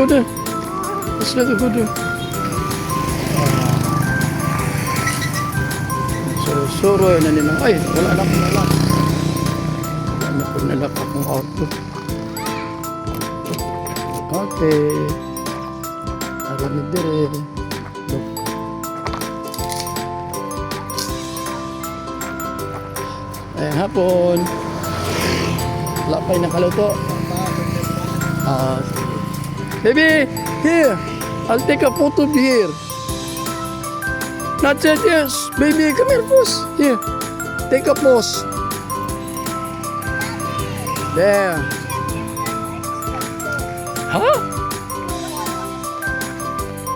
there. Let's let her go there. So, suroy na nila. Ay, wala na akong nalak. Wala na akong nalak akong auto. Okay. Arami dire. Look. Ayan, hapon. Wala pa yung nakaluto. Baby, here. I'll take a photo of you here. Not yet, yes. Baby, come here, pose. Here. Take a pose. There. Huh?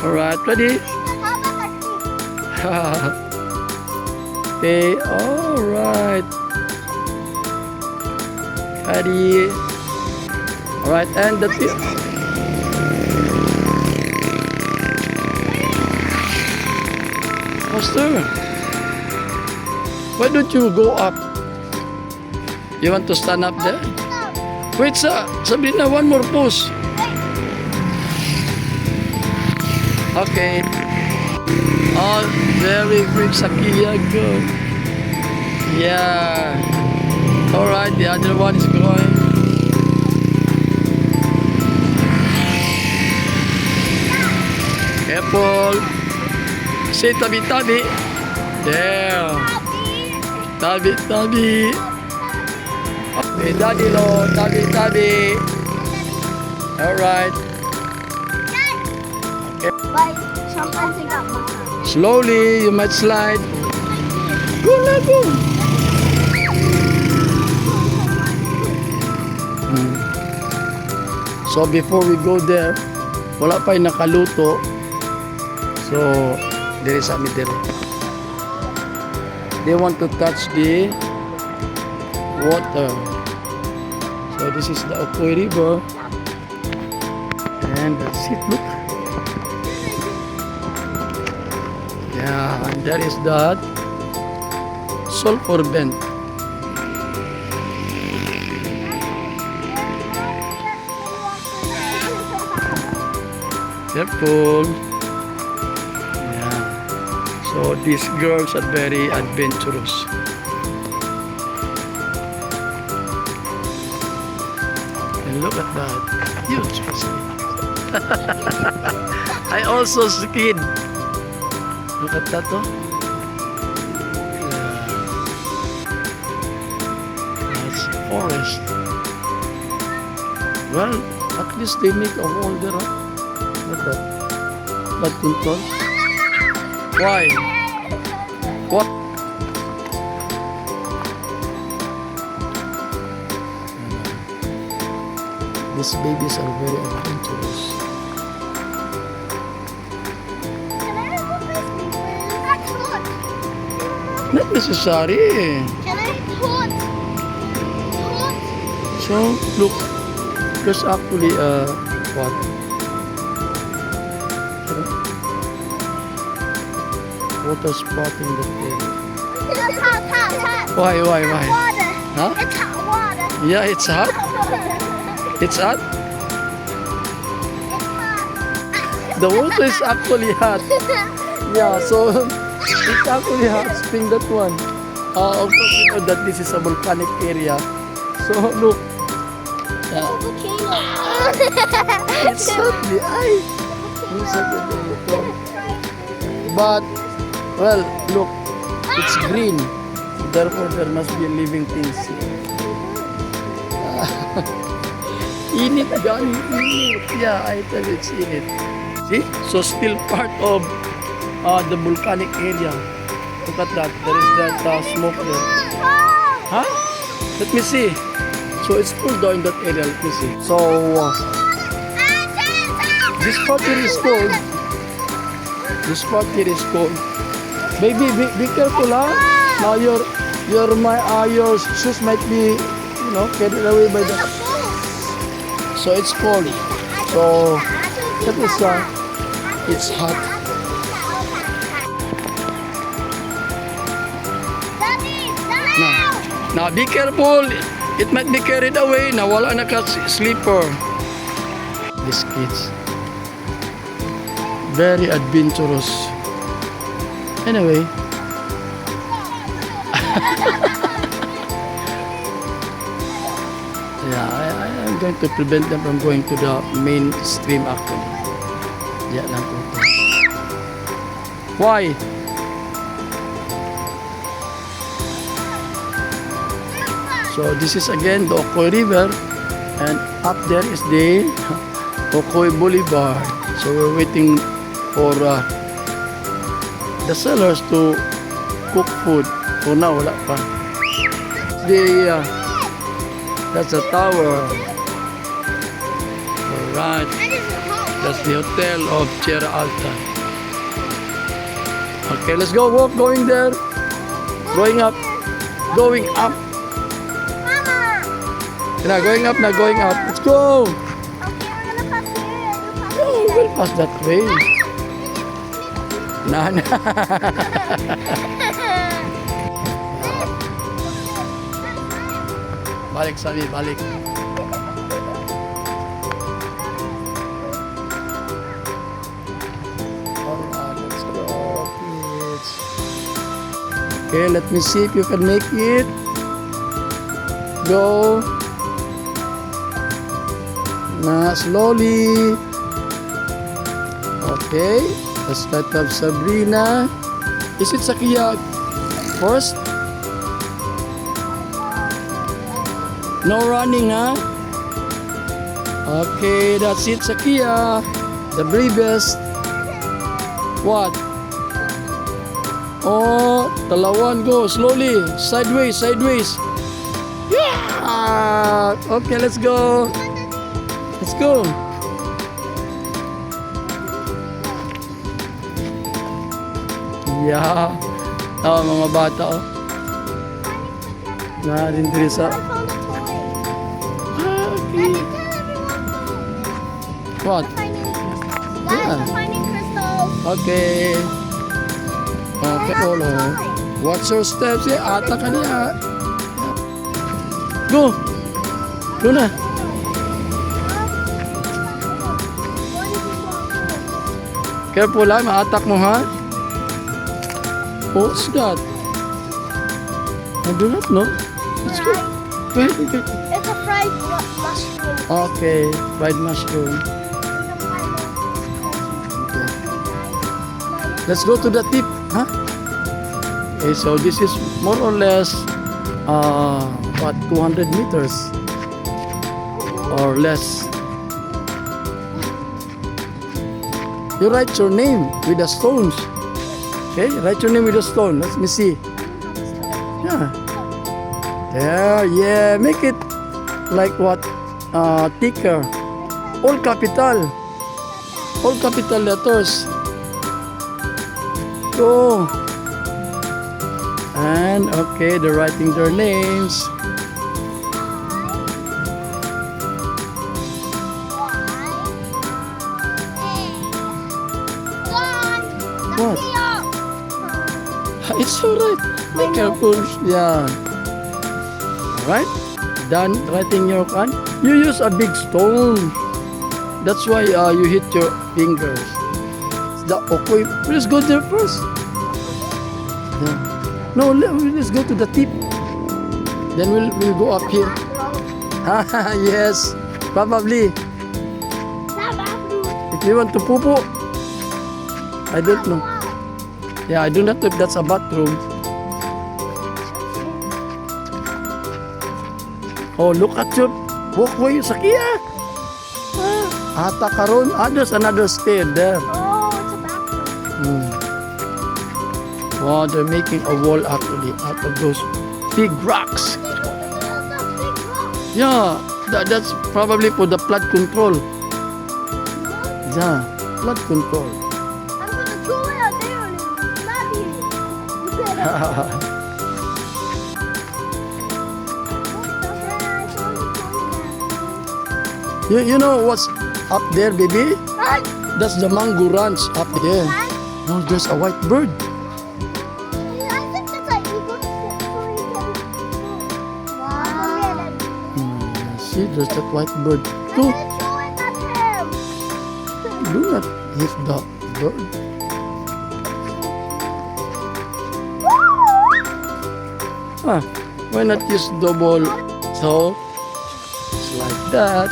Alright, ready? Okay, alright. Ready? Alright, and the tip. Master, why don't you go up? You want to stand up there? Wait, Sabrina, one more pose. Okay. Oh, very quick, Sakia, good. Yeah. Alright, the other one is going. Careful. Say tabi-tabi. There. Tabi-tabi. Okay, daddy lo, tabi-tabi. Alright. Okay. Slowly, you might slide. Go na, go. So before we go there, wala pa yung nakaluto. So, there is a middle. They want to touch the water. So this is the Okoy River. And that's it, look. Yeah, and there is that sulfur vent. Careful. Yeah. So these girls are very adventurous. And look at that. Huge. I also skied. Look at that, oh. Yeah. That's forest. Well, at least they make a wall there, huh? Look at that. Badminton. Why? What? These babies are very adventurous. Not necessary. Can I put? So, look. There's actually a what? Water spot in the area. It's hot. Why? Water. Huh? It's hot water. Yeah, it's hot. It's hot. The water is actually hot. Yeah, so it's actually hot. Spring that one. Of course, you know that this is a volcanic area. So look. Yeah. It's hot. The eye. It's hot. But well, look. It's green. Therefore, there must be living things here. Init, Johnny, init. Yeah, I tell you, it's init. See? So still part of the volcanic area. Look at that. There is that smoke there. Huh? Let me see. So it's cool down in that area. Let me see. So this part here is cold. This part here is cold. Baby, be careful, huh? Now your shoes might be, you know, carried away by the. So it's cold. So that is it's hot. Now be careful. It might be carried away. Nawala na ka sleeper. These kids. Very adventurous. Anyway. Yeah, I'm going to prevent them from going to the main stream actually. Yeah, lang po ito. Why? So this is again the Ocoy River, and up there is the Ocoy Boulevard. So we're waiting for the sellers to cook food. For now, wala pa. That's the tower. Alright, that's the hotel of Sierra Alta. Okay, let's go walk, going there. Going up. Going up. Mama. Going up, going up. Let's go. Okay, we're gonna pass here. Oh, we'll pass that way. Nana. Balik sabi, balik. Alright, let's go, kids. Okay, let me see if you can make it. Go. Slowly. Okay, let's start up Sabrina. Is it Sakia first? No running, huh? Okay, that's it, Sakia. The bravest. What? Oh, Talawan, go slowly. Sideways, sideways. Yeah! Okay, let's go. Let's go. Yeah. Oh, mga bata, oh. Narin diri sa... I found a toy. Okay. What? Guys, Yeah. we're finding crystals. Okay. Okay, Olo. Watch your steps, eh. Ata ka niya. Go. Go na. Careful, ha. Maatak mo, ha. What's that? I do not know. Let's go. Go ahead, go ahead. It's a fried mushroom. Okay, fried mushroom. Let's go to the tip, huh? Okay, so this is more or less, what, 200 meters or less. You write your name with the stones. Okay, write your name with the stone. Let me see. Yeah. There, yeah. Make it like what? Thicker. All capital. All capital letters. Go. And okay, they're writing their names. What? It's alright. Be careful. Yeah. Alright. Done writing your can. You use a big stone. That's why you hit your fingers. The Ocoy. Let's go there first. Yeah. No, let's go to the tip. Then we'll go up here. Yes, probably. If you want to poo-poo, I don't know. Yeah, I do not know if that's a bathroom. Oh, look at your walkway, Sakia. Ata karon, there's another stair there. Oh, it's a bathroom. Wow, they're making a wall actually out of those big rocks. Yeah, that's probably for the flood control. Yeah, flood control. I'm gonna throw it out there and not You know what's up there, baby? That's the mango ranch up there. No, there's a white bird. I think that's an eagle. Wow. See, there's that white bird. I'm Go. gonna throw it at him. Do not hit the bird. Ah, why not use double? So, it's like that.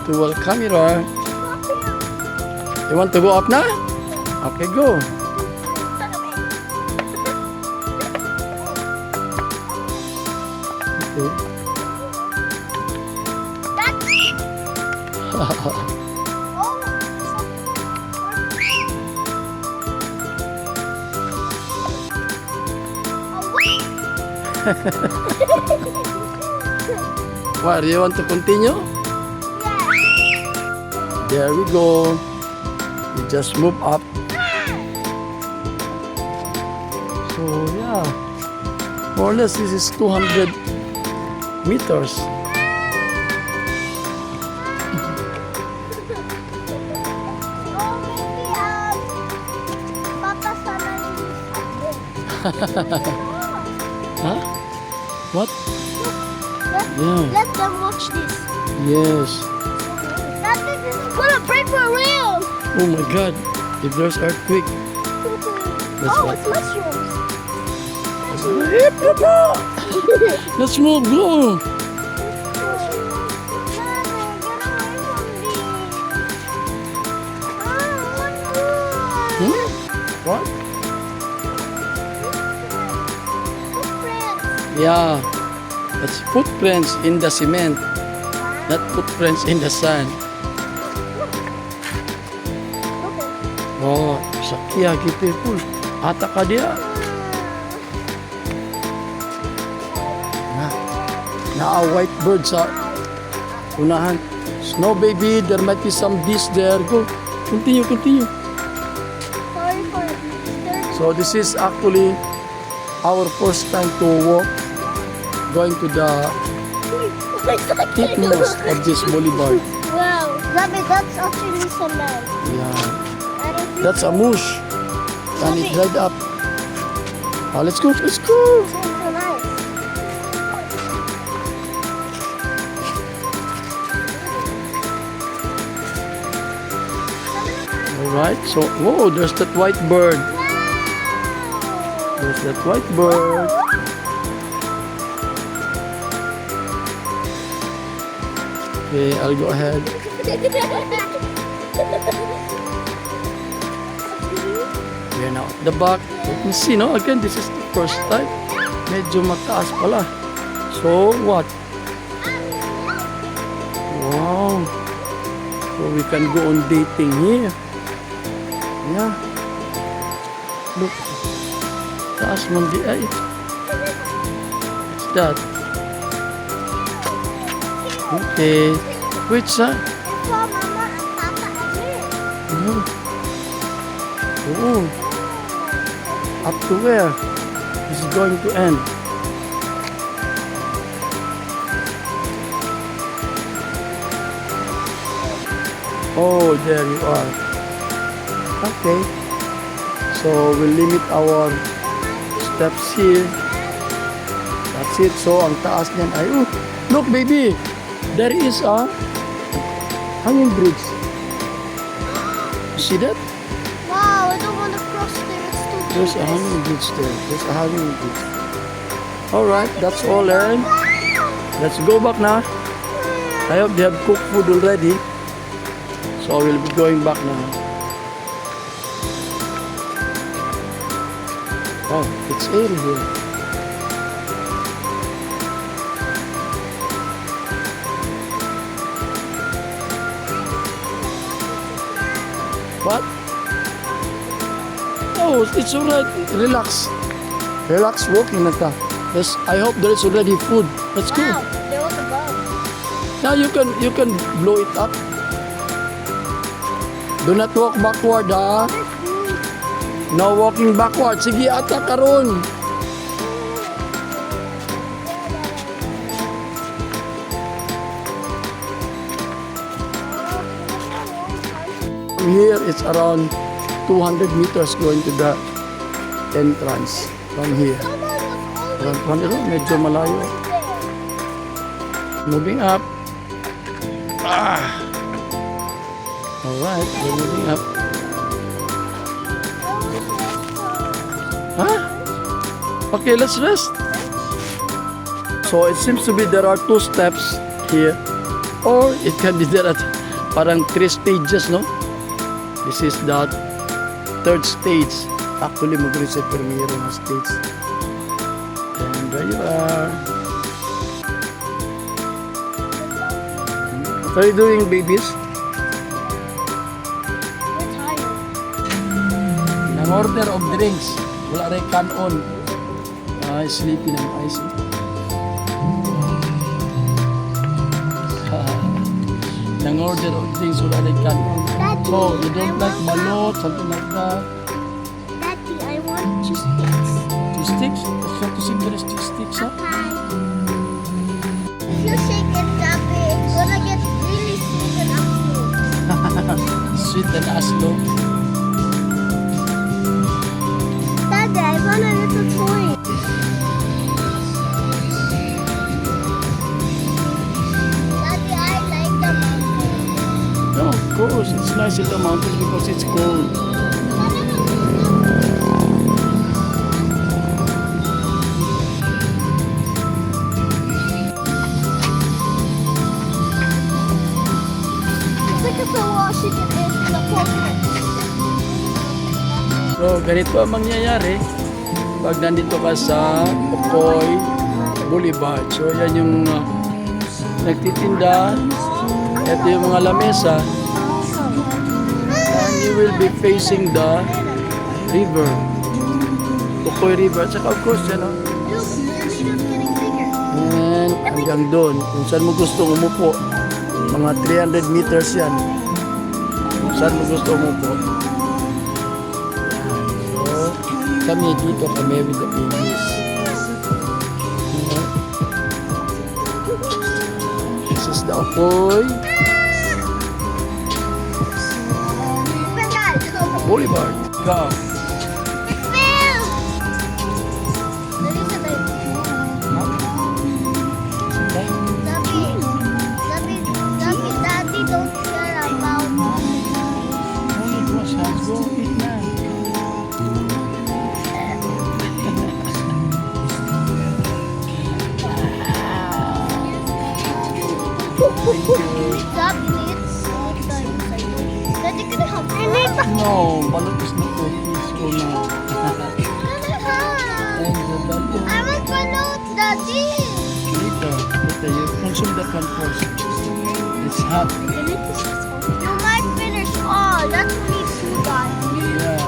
Dual camera. You want to go up now? Okay, go. Okay. What, do you want to continue? There we go. We just move up. So yeah, more or less this is 200 meters. Huh? What? Yeah. Let them watch this. Yes. That thing is gonna break for real. Oh my God. If there's earthquake. Oh, it's mushrooms. Let's move. Go. Hmm? What? Yeah. That's footprints in the cement. Not footprints in the sand. Oh, sakya gitu pun. Ata ka dia. Na white bird sa unahan. Snow baby, there might be some bees there. Go. Continue, continue. Sorry for disturbing. So this is actually our first time to walk, going to the topmost of this boulevard. Wow, Zabi, that's actually cement. Yeah, I don't think that's a mush. And it dried up. Oh, let's go, let's go. it's so nice. Alright, so, whoa, there's that white bird. There's that white bird. Okay, I'll go ahead. We're now at the back. Let me see, no? Again, this is the first time. Medyo mataas pala. So, what? Wow. So, we can go on dating here. Yeah. Look. Taas man di ay. What's that? Okay. Wait, sir. It's for Mama and Papa and me. Oh. Up to where? This is going to end. Oh, there you are. Okay. So we'll limit our steps here. That's it. So ang taas niyan ay, oh, look baby. There is a hanging bridge. You see that? Wow, I don't want to cross there. It's too There's a hanging bridge there. There's a hanging bridge. Alright, that's all then. Let's go back now. I hope they have cooked food already. So we'll be going back now. Oh, it's airy here. What? Oh, it's alright. Relax. Relax walking na ta. Yes, I hope there is already food. Let's go. Wow, there was a bug. Now you can blow it up. Do not walk backward, ha? No walking backward. Sige, ata karon. From here, it's around 200 meters going to the entrance. From here. Around 200, oh, medyo malayo. Moving up. Ah. Alright, we're moving up. Huh? Okay, let's rest. So it seems to be there are 2 steps here. Or it can be there at parang 3 stages, no? This is the 3rd stage. Actually, mag-reset primero na stage. And there you are. What are you doing, babies? We're tired. Nang order of drinks. Wala rin kanon. Ay, sleepy na. Ay, sleepy. Nang order of drinks. Wala rin kanon. Daddy, Oh, you don't I like want balot, something like that. Daddy, I want cheese sticks. 2 sticks? That's not to simple as 2 sticks, huh? If you shake it, Daddy, it's gonna get really sweet and afternoon. Sweet and aslo. Daddy, I want a little toy. Daddy, I like the mountain. No, of course. It's nice in the mountains because it's cold. Look at the Washington is in the pocket. So, ganito ang mangyayari pag nandito ka sa Pocoy Boulevard. So, yan yung nagtitinda. Ito yung mga lamesa. And you will be facing the river. Pocoy River. At saka, of course, yan, Look, the video's getting bigger. and hanggang doon. Kung saan mo gusto umupo. Mga 300 meters yan. Kung saan mo gusto umupo. So, kami dito kami with the babies. This is the Pocoy Boulevard. Go. Phil! Daddy, don't care about Go eat na. Daddy needs Daddy, can I have No, balot is not good. Please go now. And the balot. I want balloons, Daddy. Later, you consume that one first. It's hot. You might finish all. That's me too, Daddy. Yeah.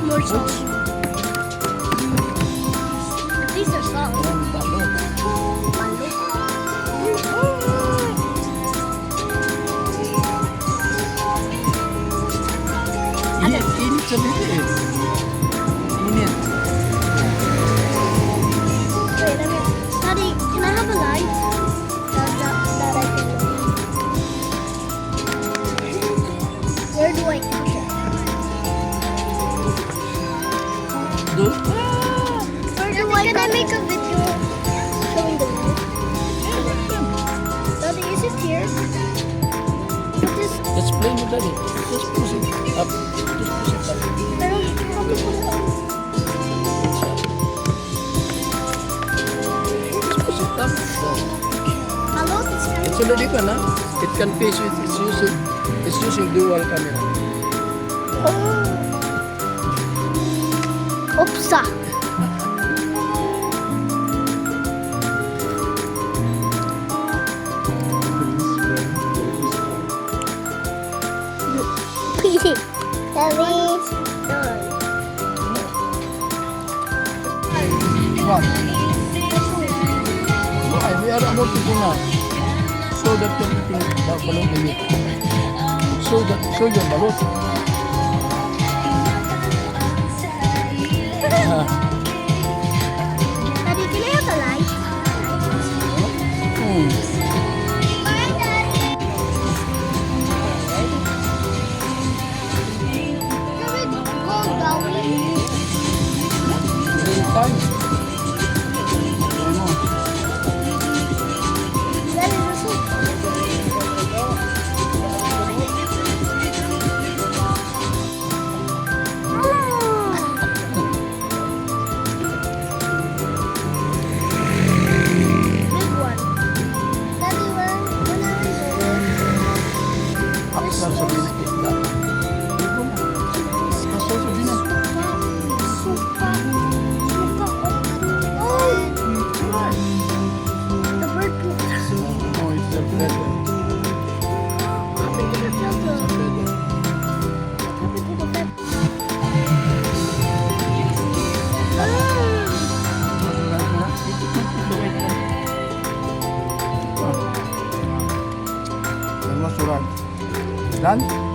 More Oops. sauce. These are sauce. And balot. Init sa bilis. Init. Wait, let me. Daddy, can I have a light? That I can. Where do I put it? Do? Where do I? Can I make a video showing the light? Daddy, is it here? Put this. Let's play with daddy. Just push it up. Just push it up. I don't know how to put it on. Just push it up. Hello, it's coming. It's already can, huh? It can face it. It's using dual camera. Opsa. Daddy's done. What? Why? We are about to go now. Show that you're eating the balloon limit. Show your balloon. Daddy, can I have a light? Bye, Daddy. Can we go down? Very time. Ano? Daddy, this is Done?